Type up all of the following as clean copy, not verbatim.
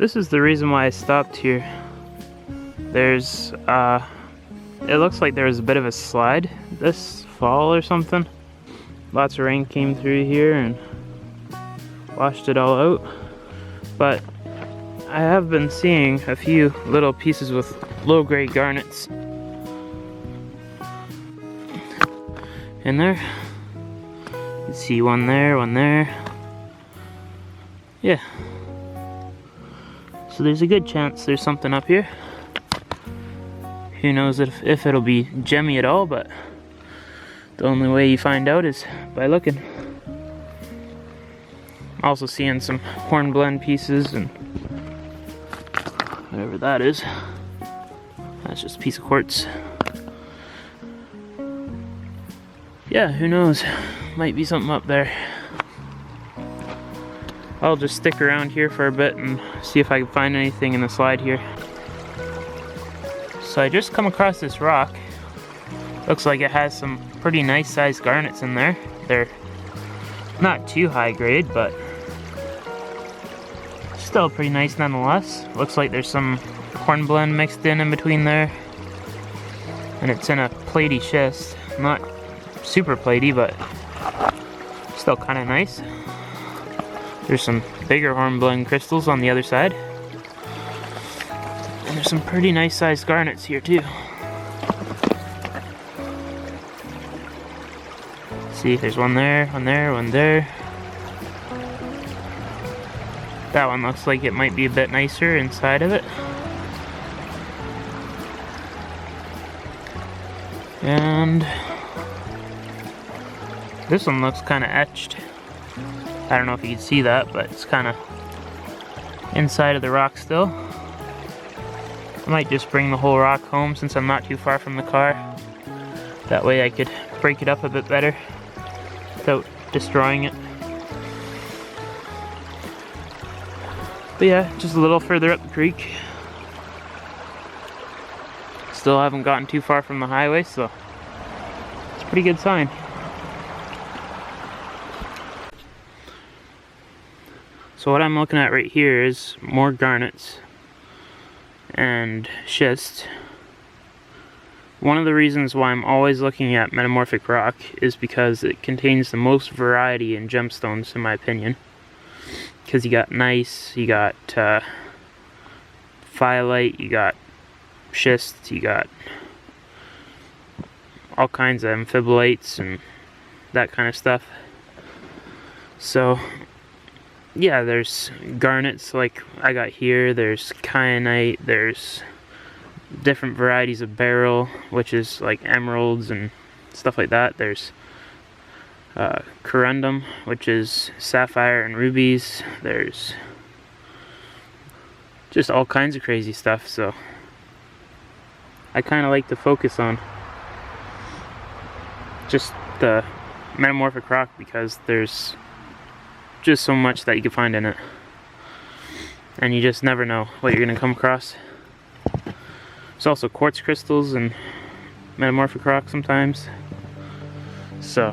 this is the reason why I stopped here. There's, it looks like there was a bit of a slide this fall or something. Lots of rain came through here and washed it all out. But I have been seeing a few little pieces with low-grade garnets in there. You can see one there, one there. Yeah. So there's a good chance there's something up here. Who knows if it'll be gemmy at all, but the only way you find out is by looking. Also seeing some hornblende pieces and whatever that is. That's just a piece of quartz. Yeah, who knows? Might be something up there. I'll just stick around here for a bit and see if I can find anything in the slide here. So I just come across this rock. Looks like it has some pretty nice sized garnets in there. They're not too high grade, but still pretty nice nonetheless. Looks like there's some hornblende mixed in between there. And it's in a platy schist. Not super platy, but still kind of nice. There's some bigger hornblende crystals on the other side. And there's some pretty nice sized garnets here too. See, there's one there, one there, one there. That one looks like it might be a bit nicer inside of it. And this one looks kind of etched. I don't know if you can see that, but it's kind of inside of the rock still. I might just bring the whole rock home since I'm not too far from the car. That way I could break it up a bit better without destroying it. But yeah, just a little further up the creek. Still haven't gotten too far from the highway, so it's a pretty good sign. So what I'm looking at right here is more garnets and schist. One of the reasons why I'm always looking at metamorphic rock is because it contains the most variety in gemstones, in my opinion. Because you got gneiss, you got phyllite, you got schist, you got all kinds of amphibolites and that kind of stuff. So yeah, there's garnets like I got here, there's kyanite, there's different varieties of beryl, which is like emeralds and stuff like that. There's corundum, which is sapphire and rubies. There's just all kinds of crazy stuff, so I kind of like to focus on just the metamorphic rock because there's just so much that you can find in it, and you just never know what you're going to come across. There's also quartz crystals and metamorphic rock sometimes. So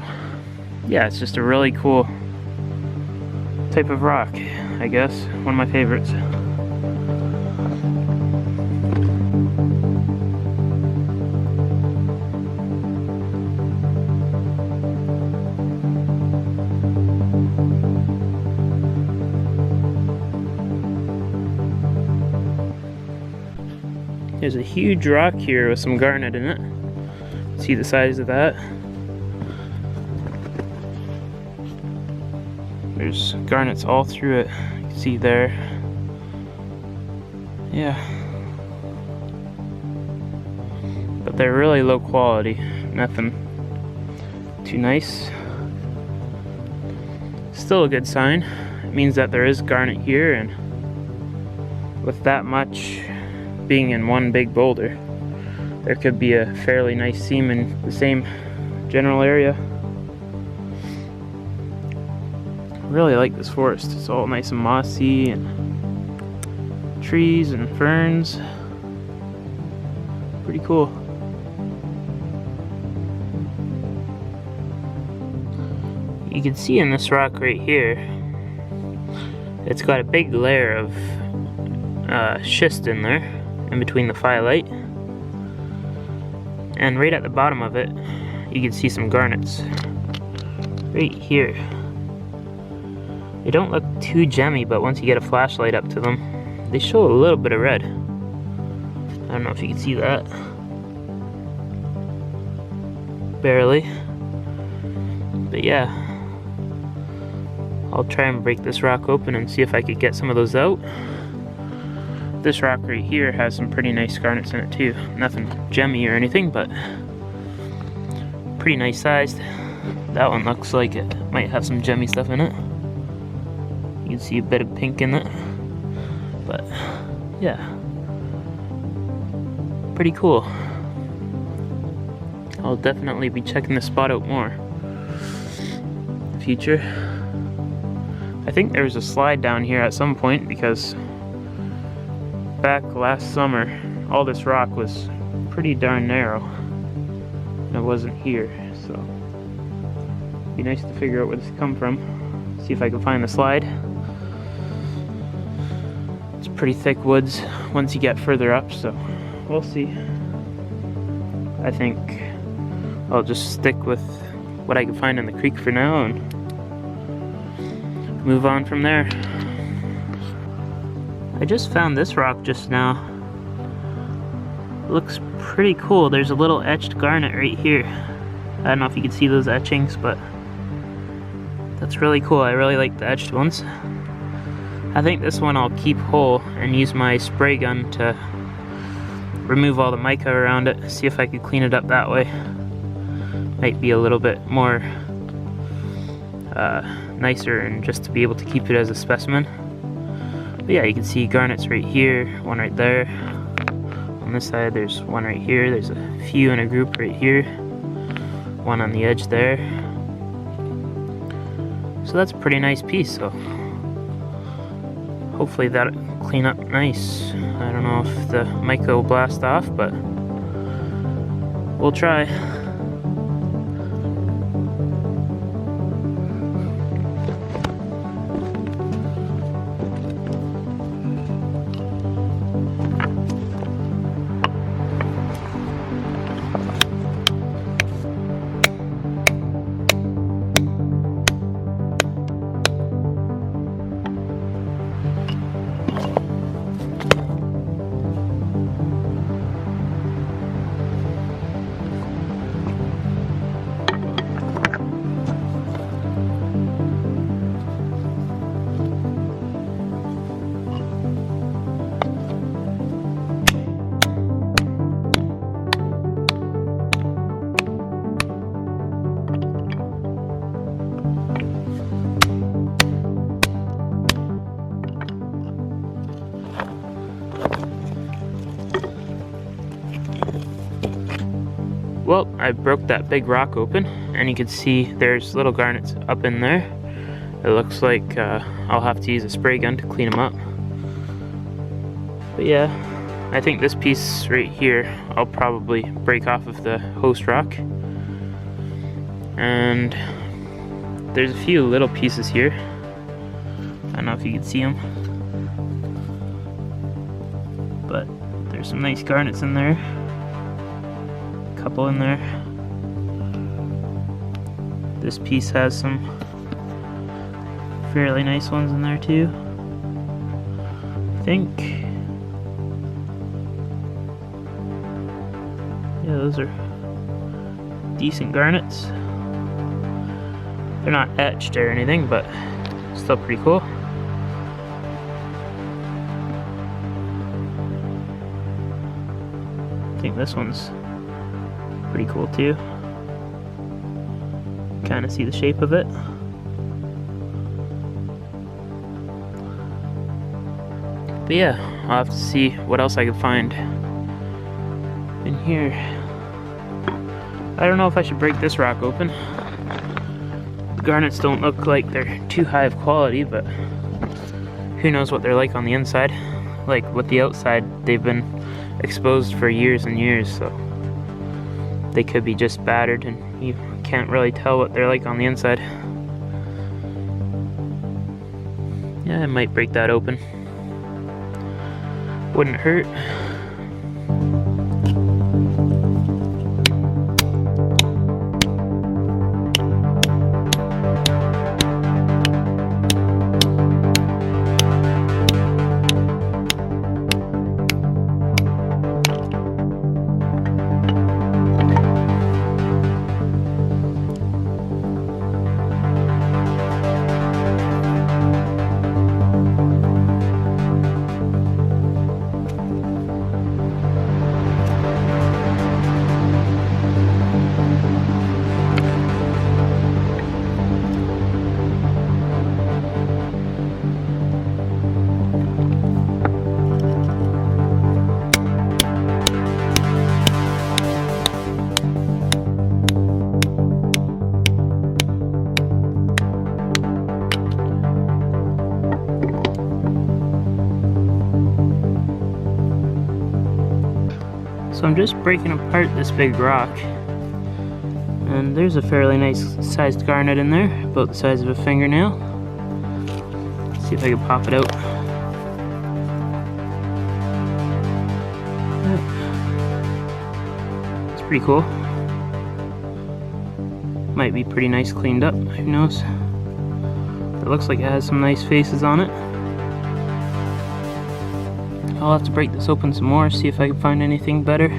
yeah, it's just a really cool type of rock, I guess. One of my favorites. There's a huge rock here with some garnet in it. See the size of that? There's garnets all through it. You can see there. Yeah. But they're really low quality. Nothing too nice. Still a good sign. It means that there is garnet here, and with that much being in one big boulder, there could be a fairly nice seam in the same general area. I really like this forest. It's all nice and mossy and trees and ferns. Pretty cool. You can see in this rock right here, it's got a big layer of schist in there, in between the phyllite. And right at the bottom of it, you can see some garnets. Right here. They don't look too gemmy, but once you get a flashlight up to them, they show a little bit of red. I don't know if you can see that. Barely. But yeah. I'll try and break this rock open and see if I could get some of those out. This rock right here has some pretty nice garnets in it too. Nothing gemmy or anything, but pretty nice sized. That one looks like it might have some gemmy stuff in it. You can see a bit of pink in it. But yeah, pretty cool. I'll definitely be checking this spot out more in the future. I think there was a slide down here at some point, because back last summer all this rock was pretty darn narrow and it wasn't here, so it'd be nice to figure out where this come from. See if I can find the slide. It's pretty thick woods once you get further up, so we'll see. I think I'll just stick with what I can find in the creek for now and move on from there. I just found this rock just now. It looks pretty cool. There's a little etched garnet right here. I don't know if you can see those etchings, but that's really cool. I really like the etched ones. I think this one I'll keep whole and use my spray gun to remove all the mica around it, see if I could clean it up that way. Might be a little bit more nicer, and just to be able to keep it as a specimen. But yeah, you can see garnets right here, one right there. On this side there's one right here, there's a few in a group right here, one on the edge there. So that's a pretty nice piece, so hopefully that'll clean up nice. I don't know if the mica will blast off, but we'll try. Well, I broke that big rock open, and you can see there's little garnets up in there. It looks like I'll have to use a spray gun to clean them up. But yeah, I think this piece right here I'll probably break off of the host rock. And there's a few little pieces here. I don't know if you can see them, but there's some nice garnets in there. Couple in there. This piece has some fairly nice ones in there too, I think. Yeah, those are decent garnets. They're not etched or anything, but still pretty cool. I think this one's pretty cool too. Kind of see the shape of it. But yeah, I'll have to see what else I can find in here. I don't know if I should break this rock open. The garnets don't look like they're too high of quality, but who knows what they're like on the inside. Like with the outside, they've been exposed for years and years, so they could be just battered and you can't really tell what they're like on the inside. Yeah, I might break that open. Wouldn't hurt. So I'm just breaking apart this big rock, and there's a fairly nice sized garnet in there, about the size of a fingernail. Let's see if I can pop it out. It's pretty cool. Might be pretty nice cleaned up, who knows. It looks like it has some nice faces on it. I'll have to break this open some more, see if I can find anything better.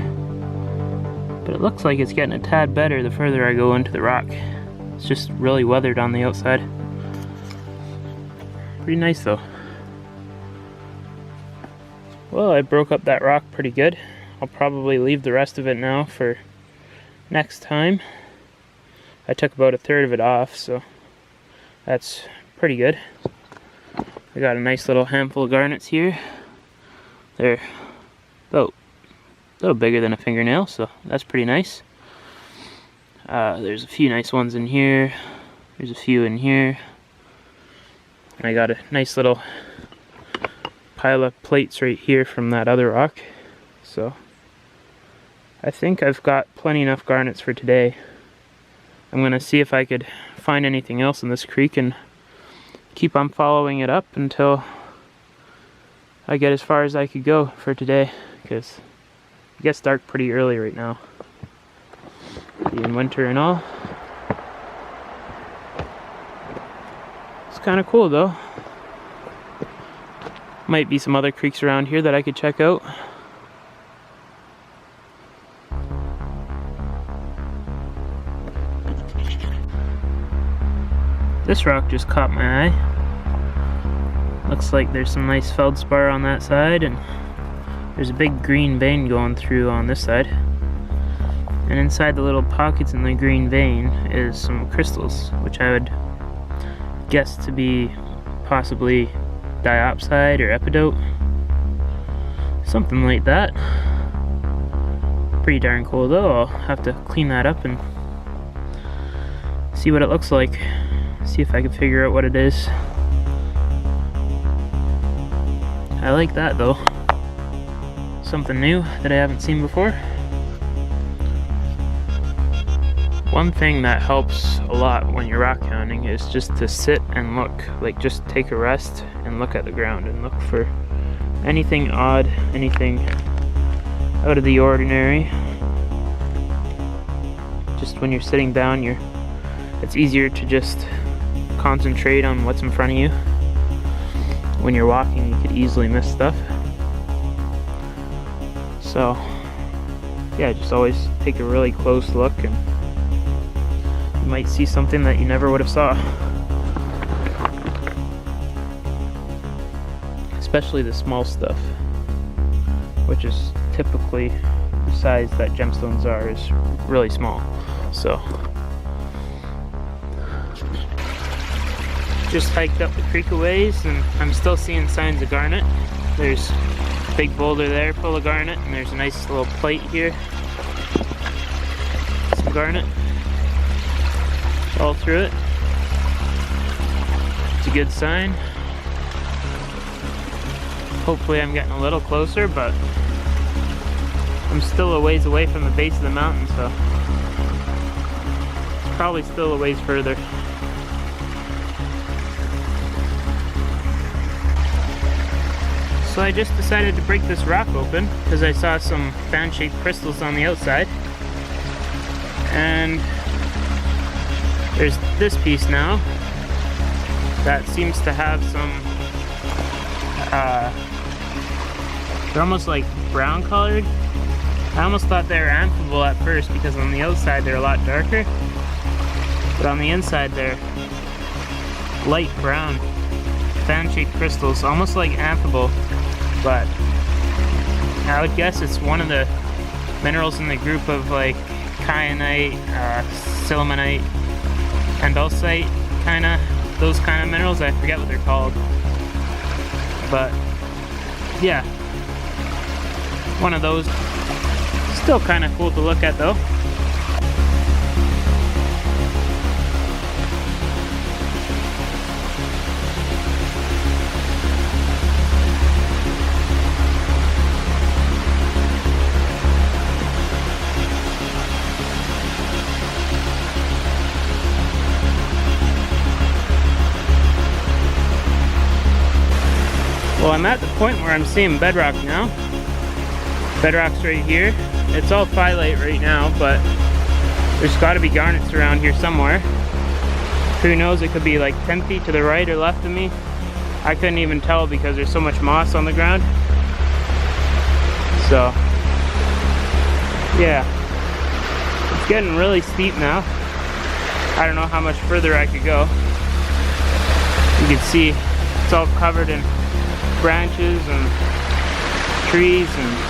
But it looks like it's getting a tad better the further I go into the rock. It's just really weathered on the outside. Pretty nice though. Well, I broke up that rock pretty good. I'll probably leave the rest of it now for next time. I took about 1/3 of it off, so that's pretty good. I got a nice little handful of garnets here. They're about a little bigger than a fingernail, so that's pretty nice. There's a few nice ones in here. There's a few in here. And I got a nice little pile of plates right here from that other rock. So I think I've got plenty enough garnets for today. I'm gonna see if I could find anything else in this creek and keep on following it up until I get as far as I could go for today, because it gets dark pretty early right now, being winter and all. It's kind of cool though. Might be some other creeks around here that I could check out. This rock just caught my eye. Looks like there's some nice feldspar on that side, and there's a big green vein going through on this side. And inside the little pockets in the green vein is some crystals, which I would guess to be possibly diopside or epidote. Something like that. Pretty darn cool though. I'll have to clean that up and see what it looks like. See if I can figure out what it is. I like that though. Something new that I haven't seen before. One thing that helps a lot when you're rock hounding is just to sit and look. Like, just take a rest and look at the ground and look for anything odd, anything out of the ordinary. Just when you're sitting down, it's easier to just concentrate on what's in front of you. When you're walking, you could easily miss stuff. So yeah, just always take a really close look, and you might see something that you never would have saw. Especially the small stuff, which is typically the size that gemstones are, is really small. So just hiked up the creek a ways, and I'm still seeing signs of garnet. There's a big boulder there full of garnet, and there's a nice little plate here. Some garnet all through it. It's a good sign. Hopefully I'm getting a little closer, but I'm still a ways away from the base of the mountain, so it's probably still a ways further. So I just decided to break this rock open because I saw some fan-shaped crystals on the outside. And there's this piece now that seems to have some, they're almost like brown colored. I almost thought they were amphibole at first because on the outside they're a lot darker, but on the inside they're light brown, fan-shaped crystals, almost like amphibole, but I would guess it's one of the minerals in the group of like Kyanite, sillimanite, andesite, those kind of minerals. I forget what they're called, but yeah, one of those. Still kind of cool to look at though. Well, I'm at the point where I'm seeing bedrock now. Bedrock's right here. It's all phyllite right now, but there's got to be garnets around here somewhere. Who knows, it could be like 10 feet to the right or left of me. I couldn't even tell because there's so much moss on the ground. So, yeah. It's getting really steep now. I don't know how much further I could go. You can see it's all covered in branches and trees and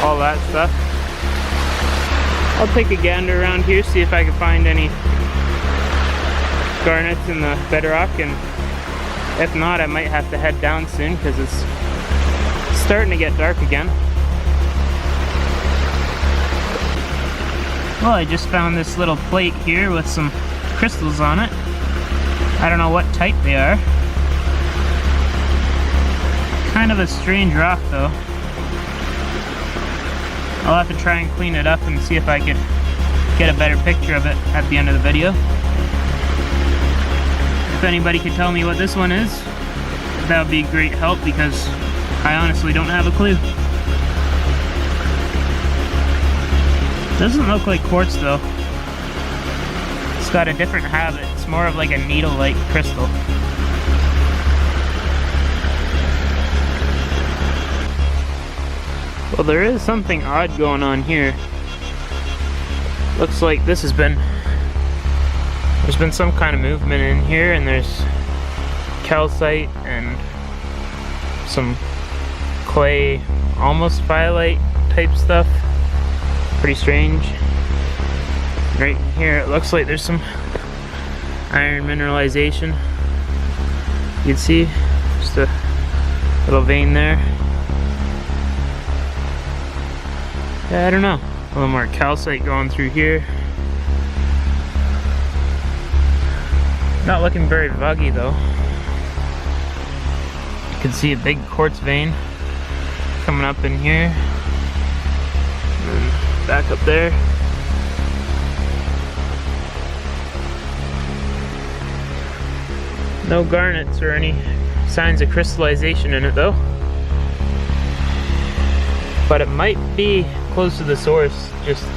all that stuff. I'll take a gander around here, see if I can find any garnets in the bedrock, and if not, I might have to head down soon because it's starting to get dark again. Well, I just found this little plate here with some crystals on it. I don't know what type they are. Kind of a strange rock though. I'll have to try and clean it up and see if I could get a better picture of it at the end of the video. If anybody could tell me what this one is, that would be great help because I honestly don't have a clue. Doesn't look like quartz though. It's got a different habit. It's more of like a needle-like crystal. Well, there is something odd going on here. Looks like there's been some kind of movement in here, and there's calcite and some clay, almost phyllite type stuff. Pretty strange. Right here it looks like there's some iron mineralization. You can see just a little vein there. Yeah, I don't know. A little more calcite going through here. Not looking very vuggy though. You can see a big quartz vein coming up in here. And then back up there. No garnets or any signs of crystallization in it though. But it might be close to the source, just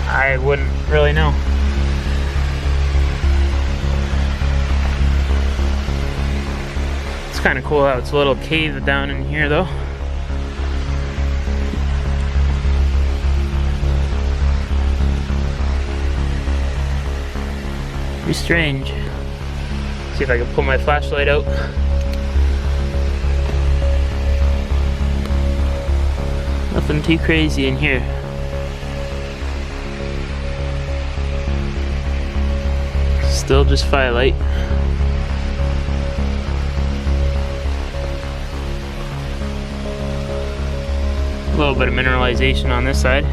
I wouldn't really know. It's kind of cool how it's a little cave down in here though. Pretty strange. See if I can pull my flashlight out. Nothing too crazy in here. Still just phyllite. A little bit of mineralization on this side.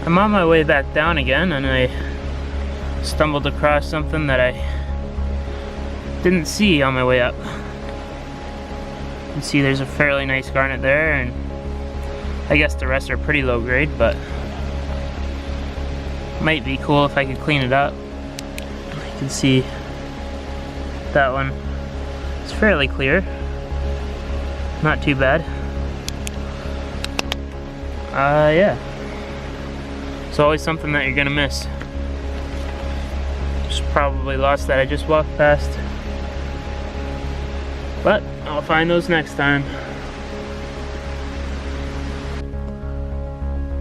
I'm on my way back down again, and I stumbled across something that I didn't see on my way up. You can see there's a fairly nice garnet there, and I guess the rest are pretty low grade, but might be cool if I could clean it up. You can see that one is fairly clear, not too bad. Yeah, it's always something that you're gonna miss. Just probably lost that I just walked past, but I'll find those next time.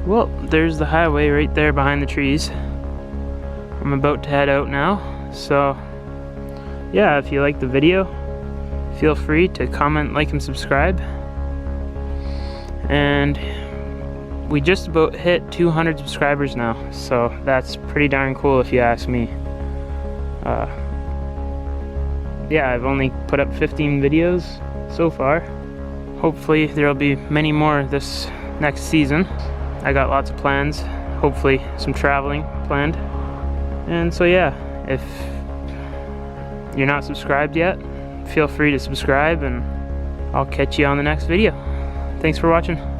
Well, there's the highway right there behind the trees. I'm about to head out now, so yeah, if you like the video, feel free to comment, like, and subscribe. And we just about hit 200 subscribers now, so that's pretty darn cool if you ask me. Yeah, I've only put up 15 videos so far. Hopefully there'll be many more this next season. I got lots of plans, hopefully some traveling planned. And so yeah, if you're not subscribed yet, feel free to subscribe, and I'll catch you on the next video. Thanks for watching.